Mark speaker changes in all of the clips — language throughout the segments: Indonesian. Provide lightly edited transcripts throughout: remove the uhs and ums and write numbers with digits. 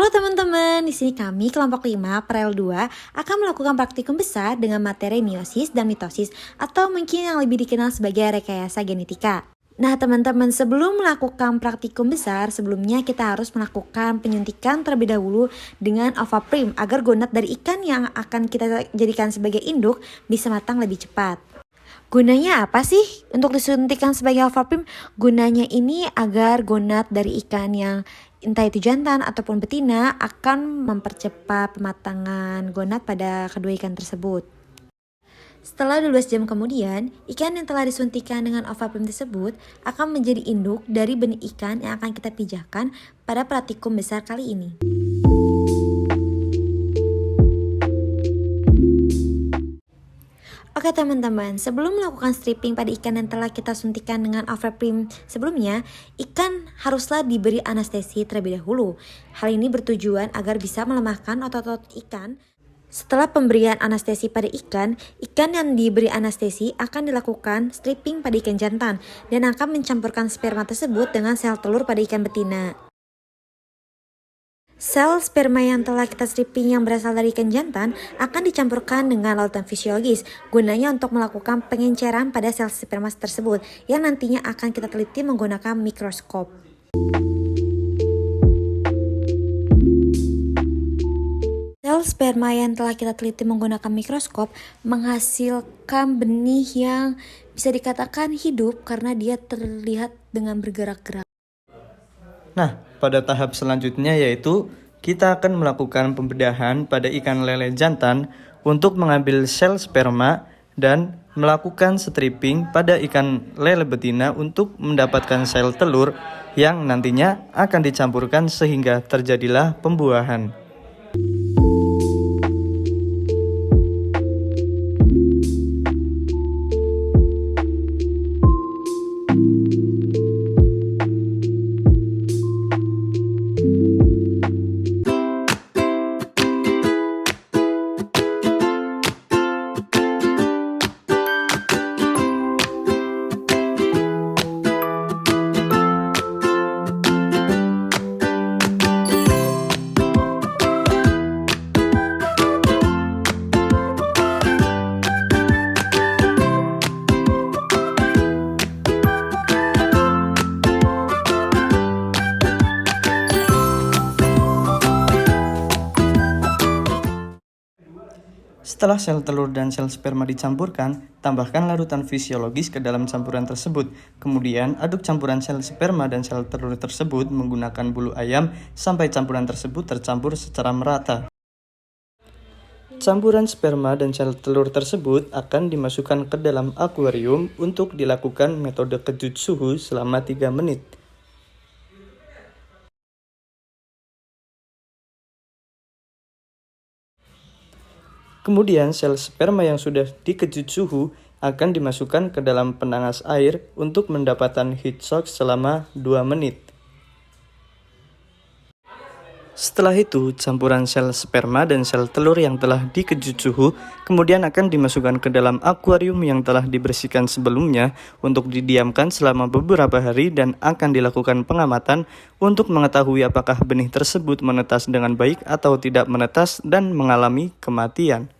Speaker 1: Halo teman-teman, di sini kami kelompok 5 Prel 2 akan melakukan praktikum besar dengan materi meiosis dan mitosis atau mungkin yang lebih dikenal sebagai rekayasa genetika. Nah teman-teman, sebelum melakukan praktikum besar, sebelumnya kita harus melakukan penyuntikan terlebih dahulu dengan ovaprim agar gonad dari ikan yang akan kita jadikan sebagai induk bisa matang lebih cepat. Gunanya apa sih untuk disuntikan sebagai ovaprim? Gunanya ini agar gonad dari ikan yang entah itu jantan ataupun betina akan mempercepat pematangan gonad pada kedua ikan tersebut. Setelah 12 jam kemudian, ikan yang telah disuntikan dengan ovaprim tersebut akan menjadi induk dari benih ikan yang akan kita pijahkan pada praktikum besar kali ini. Oke teman-teman, sebelum melakukan stripping pada ikan yang telah kita suntikan dengan ovaprim sebelumnya, ikan haruslah diberi anestesi terlebih dahulu. Hal ini bertujuan agar bisa melemahkan otot-otot ikan. Setelah pemberian anestesi pada ikan yang diberi anestesi akan dilakukan stripping pada ikan jantan dan akan mencampurkan sperma tersebut dengan sel telur pada ikan betina. Sel sperma yang telah kita stripping yang berasal dari ikan jantan akan dicampurkan dengan larutan fisiologis, gunanya untuk melakukan pengenceran pada sel sperma tersebut yang nantinya akan kita teliti menggunakan mikroskop. Sel sperma yang telah kita teliti menggunakan mikroskop menghasilkan benih yang bisa dikatakan hidup karena dia terlihat dengan bergerak-gerak.
Speaker 2: Nah, pada tahap selanjutnya yaitu kita akan melakukan pembedahan pada ikan lele jantan untuk mengambil sel sperma dan melakukan stripping pada ikan lele betina untuk mendapatkan sel telur yang nantinya akan dicampurkan sehingga terjadilah pembuahan. Setelah sel telur dan sel sperma dicampurkan, tambahkan larutan fisiologis ke dalam campuran tersebut. Kemudian, aduk campuran sel sperma dan sel telur tersebut menggunakan bulu ayam sampai campuran tersebut tercampur secara merata. Campuran sperma dan sel telur tersebut akan dimasukkan ke dalam akuarium untuk dilakukan metode kejut suhu selama 3 menit. Kemudian sel sperma yang sudah dikejut suhu akan dimasukkan ke dalam penangas air untuk mendapatkan heat shock selama 2 menit. Setelah itu, campuran sel sperma dan sel telur yang telah dikejut suhu kemudian akan dimasukkan ke dalam akuarium yang telah dibersihkan sebelumnya untuk didiamkan selama beberapa hari dan akan dilakukan pengamatan untuk mengetahui apakah benih tersebut menetas dengan baik atau tidak menetas dan mengalami kematian.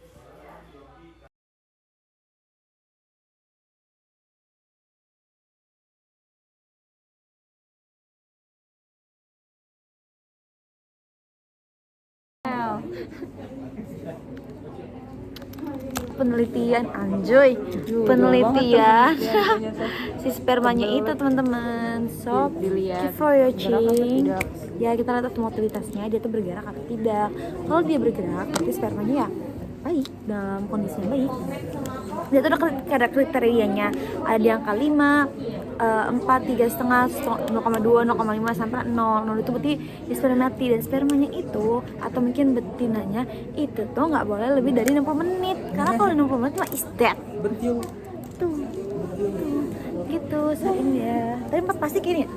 Speaker 1: Penelitian penelitian si spermanya itu teman-teman. So
Speaker 3: Dilihat
Speaker 1: for your change ya, kita lihat mobilitasnya, dia tuh bergerak atau tidak. Kalau dia bergerak berarti spermanya ya baik, dalam kondisi yang baik. Dia tuh ada kriterianya, ada di angka 5, 4, 3,5, 0,2, 0,5 sampai 0. 0 itu berarti ya sperma mati, dan spermanya itu atau mungkin betinanya itu tuh nggak boleh lebih dari 60 menit karena kalau 60 menit mah is dead. Tuh gitu, sain ya. Tapi pasti gini ya.